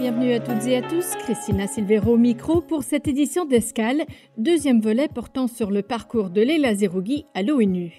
bienvenue à toutes et à tous. Christina Silvero au micro pour cette édition d'Escale, deuxième volet portant sur le parcours de Leila Zerougui à l'ONU.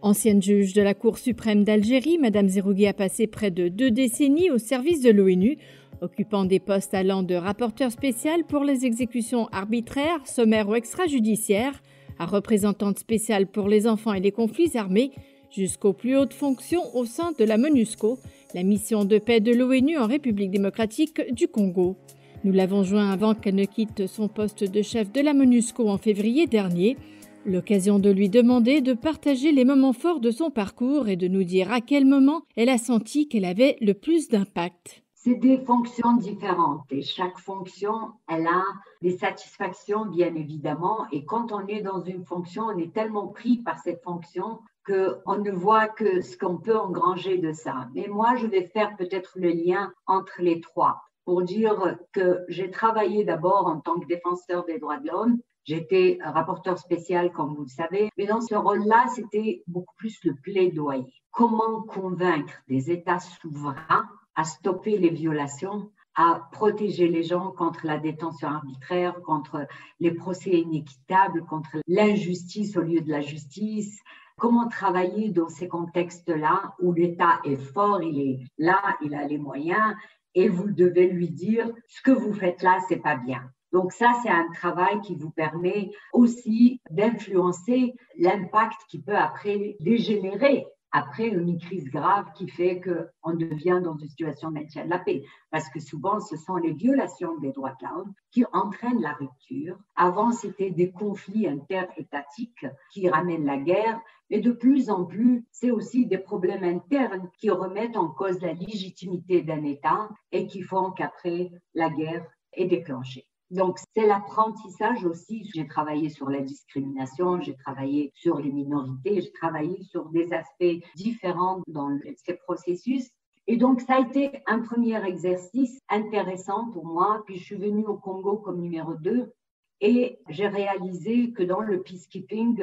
Ancienne juge de la Cour suprême d'Algérie, Madame Zerougui a passé près de 2 décennies au service de l'ONU, occupant des postes allant de rapporteur spécial pour les exécutions arbitraires, sommaires ou extrajudiciaires, à représentante spéciale pour les enfants et les conflits armés, jusqu'aux plus hautes fonctions au sein de la MONUSCO, la mission de paix de l'ONU en République démocratique du Congo. Nous l'avons joint avant qu'elle ne quitte son poste de chef de la MONUSCO en février dernier. L'occasion de lui demander de partager les moments forts de son parcours et de nous dire à quel moment elle a senti qu'elle avait le plus d'impact. C'est des fonctions différentes et chaque fonction, elle a des satisfactions bien évidemment, et quand on est dans une fonction, on est tellement pris par cette fonction qu'on ne voit que ce qu'on peut engranger de ça. Mais moi, je vais faire peut-être le lien entre les trois pour dire que j'ai travaillé d'abord en tant que défenseur des droits de l'homme. J'étais rapporteur spécial, comme vous le savez, mais dans ce rôle-là, c'était beaucoup plus le plaidoyer. Comment convaincre des États souverains à stopper les violations, à protéger les gens contre la détention arbitraire, contre les procès inéquitables, contre l'injustice au lieu de la justice. Comment travailler dans ces contextes-là où l'État est fort, il est là, il a les moyens, et vous devez lui dire ce que vous faites là, c'est pas bien. Donc ça, c'est un travail qui vous permet aussi d'influencer l'impact qui peut après dégénérer après une crise grave qui fait qu'on devient dans une situation de maintien de la paix. Parce que souvent, ce sont les violations des droits de l'homme qui entraînent la rupture. Avant, c'était des conflits interétatiques qui ramènent la guerre. Mais de plus en plus, c'est aussi des problèmes internes qui remettent en cause la légitimité d'un État et qui font qu'après, la guerre est déclenchée. Donc, c'est l'apprentissage aussi. J'ai travaillé sur la discrimination, j'ai travaillé sur les minorités, j'ai travaillé sur des aspects différents dans ces processus. Et donc, ça a été un premier exercice intéressant pour moi. Puis, je suis venue au Congo comme numéro 2 et j'ai réalisé que dans le peacekeeping,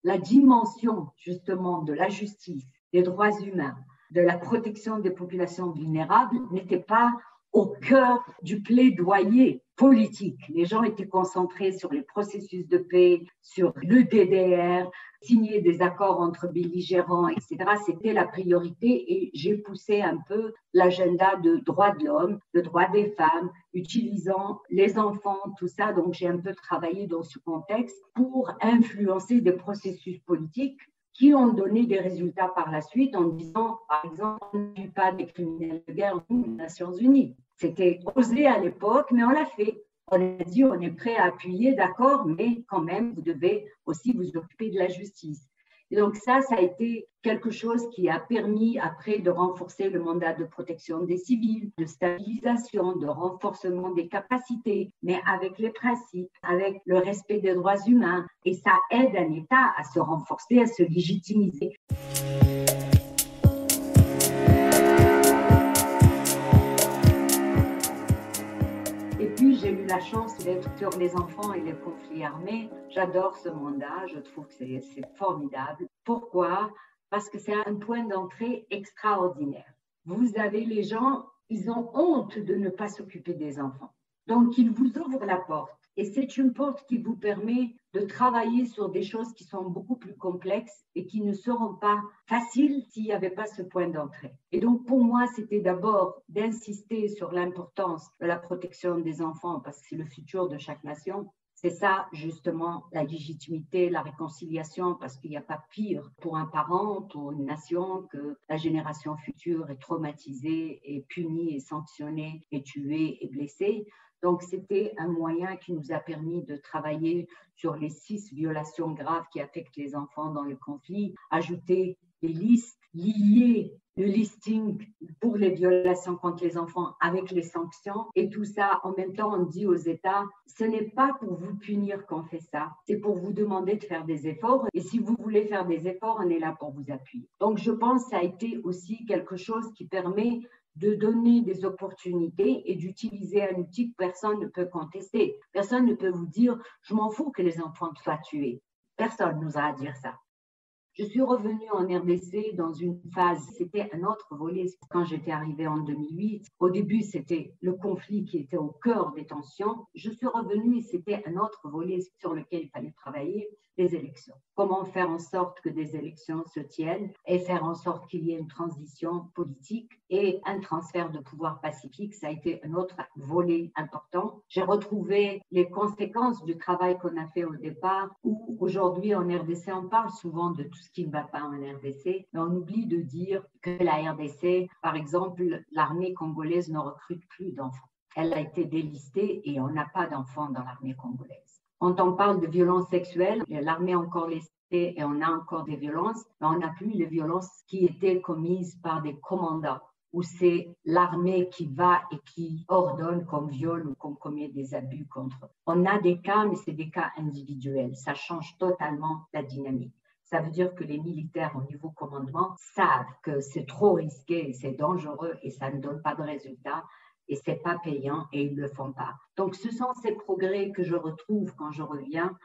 la dimension justement de la justice, des droits humains, de la protection des populations vulnérables n'était pas au cœur du plaidoyer politique. Les gens étaient concentrés sur les processus de paix, sur le DDR, signer des accords entre belligérants, etc. C'était la priorité et j'ai poussé un peu l'agenda de droits de l'homme, de droits des femmes, utilisant les enfants, tout ça. Donc, j'ai un peu travaillé dans ce contexte pour influencer des processus politiques qui ont donné des résultats par la suite en disant, par exemple, on ne tue pas des criminels de guerre aux Nations Unies. C'était osé à l'époque, mais on l'a fait. On a dit, on est prêt à appuyer, d'accord, mais quand même, vous devez aussi vous occuper de la justice. Et donc ça a été quelque chose qui a permis après de renforcer le mandat de protection des civils, de stabilisation, de renforcement des capacités, mais avec les principes, avec le respect des droits humains. Et ça aide un État à se renforcer, à se légitimiser. Et puis, j'ai eu la chance d'être sur les enfants et les conflits armés. J'adore ce mandat, je trouve que c'est formidable. Pourquoi? Parce que c'est un point d'entrée extraordinaire. Vous avez les gens, ils ont honte de ne pas s'occuper des enfants. Donc, ils vous ouvrent la porte. Et c'est une porte qui vous permet de travailler sur des choses qui sont beaucoup plus complexes et qui ne seront pas faciles s'il n'y avait pas ce point d'entrée. Et donc, pour moi, c'était d'abord d'insister sur l'importance de la protection des enfants parce que c'est le futur de chaque nation. C'est ça, justement, la légitimité, la réconciliation, parce qu'il n'y a pas pire pour un parent, pour une nation, que la génération future est traumatisée, est punie, est sanctionnée, est tuée, est blessée. Donc, c'était un moyen qui nous a permis de travailler sur les 6 violations graves qui affectent les enfants dans le conflit, ajouter les listes, lier le listing pour les violations contre les enfants avec les sanctions. Et tout ça, en même temps, on dit aux États, ce n'est pas pour vous punir qu'on fait ça, c'est pour vous demander de faire des efforts. Et si vous voulez faire des efforts, on est là pour vous appuyer. Donc, je pense que ça a été aussi quelque chose qui permet de donner des opportunités et d'utiliser un outil que personne ne peut contester. Personne ne peut vous dire « je m'en fous que les enfants soient tués ». Personne n'osera dire ça. Je suis revenue en RDC dans une phase, c'était un autre volet quand j'étais arrivée en 2008. Au début, c'était le conflit qui était au cœur des tensions. Je suis revenue et c'était un autre volet sur lequel il fallait travailler, les élections. Comment faire en sorte que des élections se tiennent et faire en sorte qu'il y ait une transition politique et un transfert de pouvoir pacifique. Ça a été un autre volet important. J'ai retrouvé les conséquences du travail qu'on a fait au départ, où aujourd'hui en RDC, on parle souvent de tout ce qui ne va pas en RDC, mais on oublie de dire que la RDC, par exemple, l'armée congolaise ne recrute plus d'enfants. Elle a été délistée et on n'a pas d'enfants dans l'armée congolaise. Quand on parle de violences sexuelles, l'armée a encore laissé et on a encore des violences, mais on n'a plus les violences qui étaient commises par des commandants, où c'est l'armée qui va et qui ordonne qu'on viole ou qu'on commet des abus contre eux. On a des cas, mais c'est des cas individuels. Ça change totalement la dynamique. Ça veut dire que les militaires au niveau commandement savent que c'est trop risqué, c'est dangereux et ça ne donne pas de résultat. Et c'est pas payant et ils le font pas. Donc, ce sont ces progrès que je retrouve quand je reviens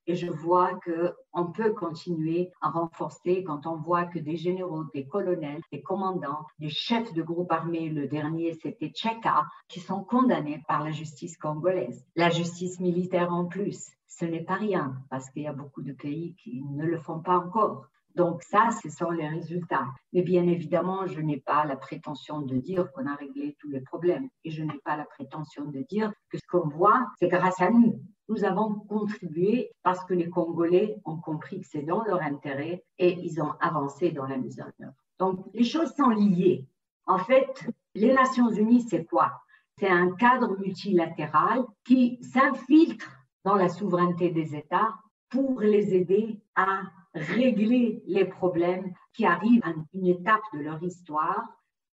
et je vois qu'on peut continuer à renforcer quand on voit que des généraux, des colonels, des commandants, des chefs de groupe armé, le dernier c'était Tcheka, qui sont condamnés par la justice congolaise. La justice militaire en plus, ce n'est pas rien parce qu'il y a beaucoup de pays qui ne le font pas encore. Donc ça, ce sont les résultats. Mais bien évidemment, je n'ai pas la prétention de dire qu'on a réglé tous les problèmes. Et je n'ai pas la prétention de dire que ce qu'on voit, c'est grâce à nous. Nous avons contribué parce que les Congolais ont compris que c'est dans leur intérêt et ils ont avancé dans la mise en œuvre. Donc les choses sont liées. En fait, les Nations Unies, c'est quoi? C'est un cadre multilatéral qui s'infiltre dans la souveraineté des États pour les aider à régler les problèmes qui arrivent à une étape de leur histoire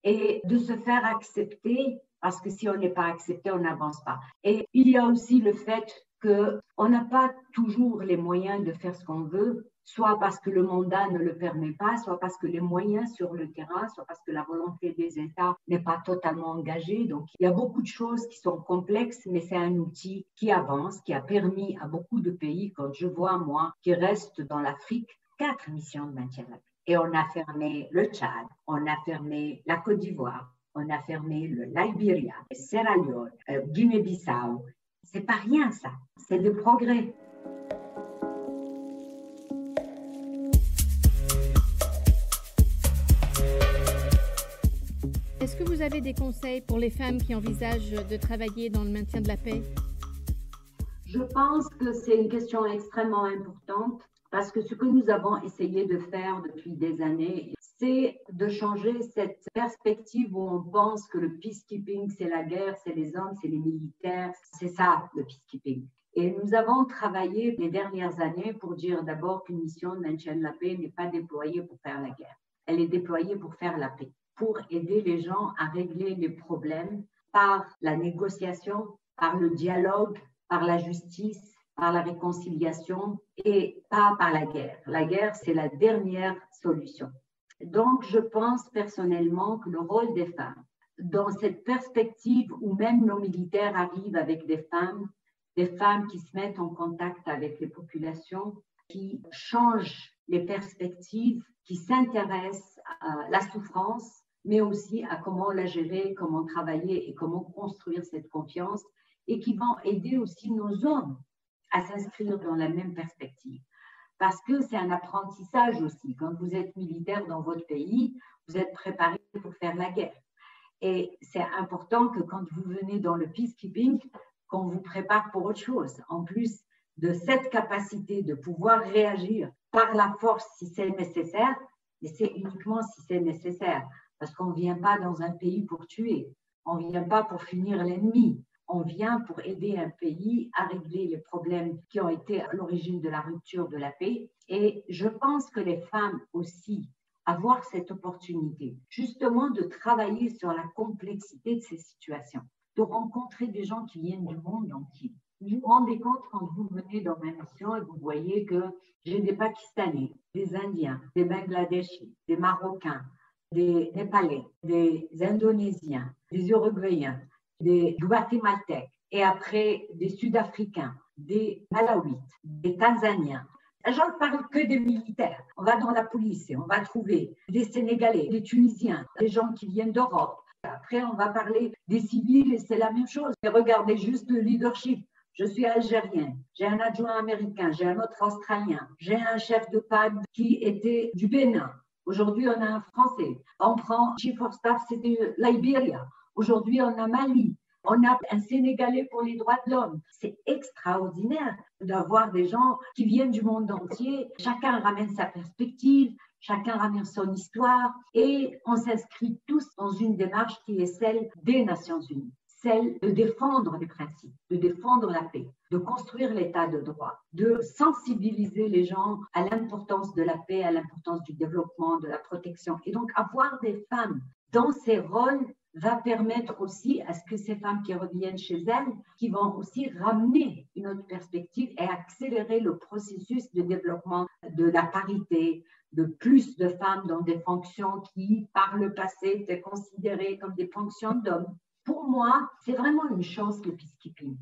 et de se faire accepter, parce que si on n'est pas accepté, on n'avance pas. Et il y a aussi le fait qu'on n'a pas toujours les moyens de faire ce qu'on veut, soit parce que le mandat ne le permet pas, soit parce que les moyens sur le terrain, soit parce que la volonté des États n'est pas totalement engagée. Donc, il y a beaucoup de choses qui sont complexes, mais c'est un outil qui avance, qui a permis à beaucoup de pays, quand je vois, moi, qui restent dans l'Afrique, 4 missions de maintien de la paix. Et on a fermé le Tchad, on a fermé la Côte d'Ivoire, on a fermé le Liberia, Sierra Leone, Guinée-Bissau. C'est pas rien, ça. C'est des progrès. Est-ce que vous avez des conseils pour les femmes qui envisagent de travailler dans le maintien de la paix? Je pense que c'est une question extrêmement importante parce que ce que nous avons essayé de faire depuis des années, c'est de changer cette perspective où on pense que le peacekeeping, c'est la guerre, c'est les hommes, c'est les militaires. C'est ça, le peacekeeping. Et nous avons travaillé les dernières années pour dire d'abord qu'une mission de maintien de la paix n'est pas déployée pour faire la guerre. Elle est déployée pour faire la paix, pour aider les gens à régler les problèmes par la négociation, par le dialogue, par la justice, par la réconciliation et pas par la guerre. La guerre, c'est la dernière solution. Donc, je pense personnellement que le rôle des femmes, dans cette perspective où même nos militaires arrivent avec des femmes qui se mettent en contact avec les populations, qui changent les perspectives, qui s'intéressent à la souffrance, mais aussi à comment la gérer, comment travailler et comment construire cette confiance, et qui vont aider aussi nos hommes à s'inscrire dans la même perspective. Parce que c'est un apprentissage aussi. Quand vous êtes militaire dans votre pays, vous êtes préparé pour faire la guerre. Et c'est important que quand vous venez dans le peacekeeping, qu'on vous prépare pour autre chose. En plus de cette capacité de pouvoir réagir par la force si c'est nécessaire, et c'est uniquement si c'est nécessaire. Parce qu'on ne vient pas dans un pays pour tuer. On ne vient pas pour finir l'ennemi. On vient pour aider un pays à régler les problèmes qui ont été à l'origine de la rupture de la paix. Et je pense que les femmes aussi avoir cette opportunité, justement de travailler sur la complexité de ces situations, de rencontrer des gens qui viennent du monde entier. Vous vous rendez compte quand vous venez dans ma mission et vous voyez que j'ai des Pakistanais, des Indiens, des Bangladeshis, des Marocains, des Népalais, des Indonésiens, des Uruguayens, des Guatémaltèques et après des Sud-Africains, des Malawites, des Tanzaniens. Je ne parle que des militaires. On va dans la police et on va trouver des Sénégalais, des Tunisiens, des gens qui viennent d'Europe. Après, on va parler des civils et c'est la même chose. Et regardez juste le leadership. Je suis algérienne, j'ai un adjoint américain, j'ai un autre australien, j'ai un chef de PAD qui était du Bénin. Aujourd'hui, on a un Français. On prend Chief of Staff, c'était Libéria. Aujourd'hui, on a Mali. On a un Sénégalais pour les droits de l'homme. C'est extraordinaire d'avoir des gens qui viennent du monde entier. Chacun ramène sa perspective, chacun ramène son histoire et on s'inscrit tous dans une démarche qui est celle des Nations Unies. Celle de défendre les principes, de défendre la paix, de construire l'état de droit, de sensibiliser les gens à l'importance de la paix, à l'importance du développement, de la protection. Et donc, avoir des femmes dans ces rôles va permettre aussi à ce que ces femmes qui reviennent chez elles, qui vont aussi ramener une autre perspective et accélérer le processus de développement de la parité, de plus de femmes dans des fonctions qui, par le passé, étaient considérées comme des fonctions d'hommes. Pour moi, c'est vraiment une chance le peacekeeping,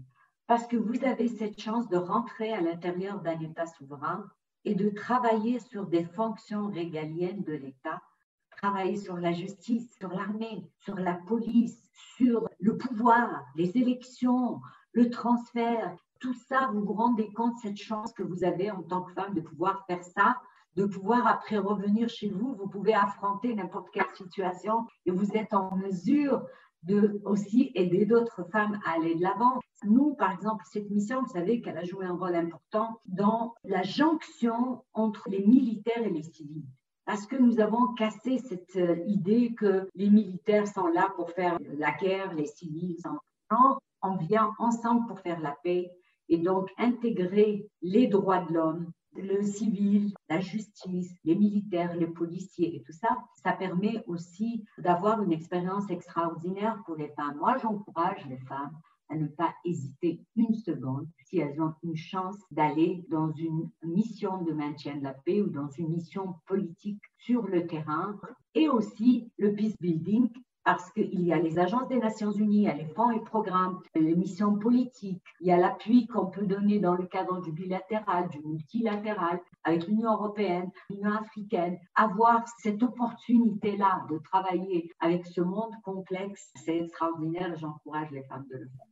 parce que vous avez cette chance de rentrer à l'intérieur d'un État souverain et de travailler sur des fonctions régaliennes de l'État, travailler sur la justice, sur l'armée, sur la police, sur le pouvoir, les élections, le transfert. Tout ça, vous vous rendez compte de cette chance que vous avez en tant que femme de pouvoir faire ça, de pouvoir après revenir chez vous, vous pouvez affronter n'importe quelle situation et vous êtes en mesure de aussi aider d'autres femmes à aller de l'avant. Nous, par exemple, cette mission, vous savez qu'elle a joué un rôle important dans la jonction entre les militaires et les civils. Parce que nous avons cassé cette idée que les militaires sont là pour faire la guerre, les civils sont là. On vient ensemble pour faire la paix et donc intégrer les droits de l'homme, le civil, la justice, les militaires, les policiers et tout ça, ça permet aussi d'avoir une expérience extraordinaire pour les femmes. Moi, j'encourage les femmes à ne pas hésiter une seconde si elles ont une chance d'aller dans une mission de maintien de la paix ou dans une mission politique sur le terrain et aussi le peace building parce qu'il y a les agences des Nations Unies, il y a les fonds et programmes, les missions politiques, il y a l'appui qu'on peut donner dans le cadre du bilatéral, du multilatéral, avec l'Union européenne, l'Union africaine. Avoir cette opportunité-là de travailler avec ce monde complexe, c'est extraordinaire et j'encourage les femmes de le faire.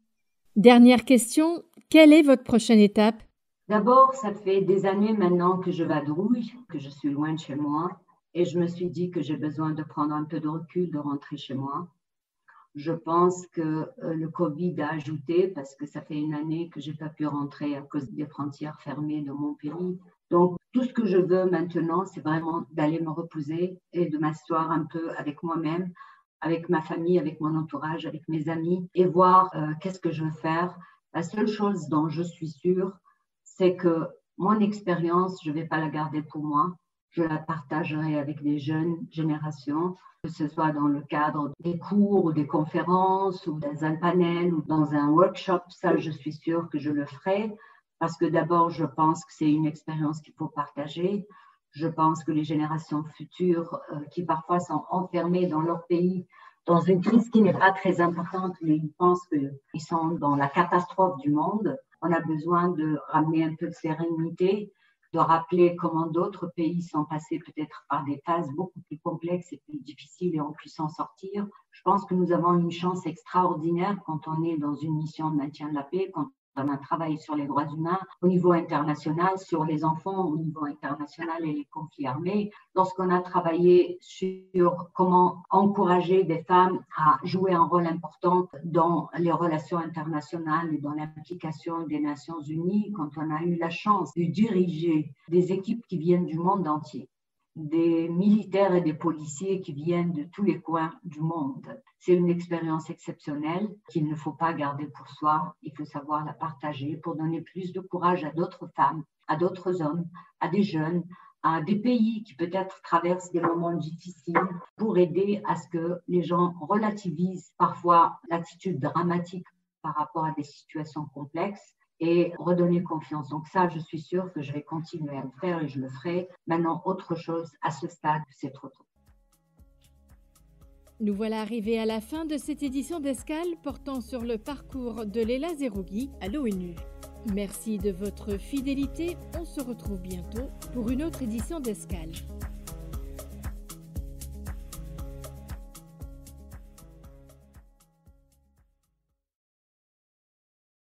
Dernière question, quelle est votre prochaine étape? D'abord, ça fait des années maintenant que je vadrouille, que je suis loin de chez moi. Et je me suis dit que j'ai besoin de prendre un peu de recul, de rentrer chez moi. Je pense que le Covid a ajouté parce que ça fait une année que je n'ai pas pu rentrer à cause des frontières fermées de mon pays. Donc, tout ce que je veux maintenant, c'est vraiment d'aller me reposer et de m'asseoir un peu avec moi-même, avec ma famille, avec mon entourage, avec mes amis et voir qu'est-ce que je veux faire. La seule chose dont je suis sûre, c'est que mon expérience, je ne vais pas la garder pour moi. Je la partagerai avec les jeunes générations, que ce soit dans le cadre des cours ou des conférences ou dans un panel ou dans un workshop. Ça, je suis sûre que je le ferai parce que d'abord, je pense que c'est une expérience qu'il faut partager. Je pense que les générations futures qui parfois sont enfermées dans leur pays, dans une crise qui n'est pas très importante, mais ils pensent qu'ils sont dans la catastrophe du monde. On a besoin de ramener un peu de sérénité, de rappeler comment d'autres pays sont passés peut-être par des phases beaucoup plus complexes et plus difficiles et ont pu s'en sortir. Je pense que nous avons une chance extraordinaire quand on est dans une mission de maintien de la paix, quand on a travaillé sur les droits humains au niveau international, sur les enfants au niveau international et les conflits armés. Lorsqu'on a travaillé sur comment encourager des femmes à jouer un rôle important dans les relations internationales et dans l'implication des Nations Unies, quand on a eu la chance de diriger des équipes qui viennent du monde entier, des militaires et des policiers qui viennent de tous les coins du monde. C'est une expérience exceptionnelle qu'il ne faut pas garder pour soi. Il faut savoir la partager pour donner plus de courage à d'autres femmes, à d'autres hommes, à des jeunes, à des pays qui peut-être traversent des moments difficiles pour aider à ce que les gens relativisent parfois l'attitude dramatique par rapport à des situations complexes et redonner confiance. Donc ça, je suis sûre que je vais continuer à le faire et je le ferai. Maintenant, autre chose, à ce stade, c'est trop tôt. Nous voilà arrivés à la fin de cette édition d'Escale portant sur le parcours de Leila Zerougui à l'ONU. Merci de votre fidélité. On se retrouve bientôt pour une autre édition d'Escale.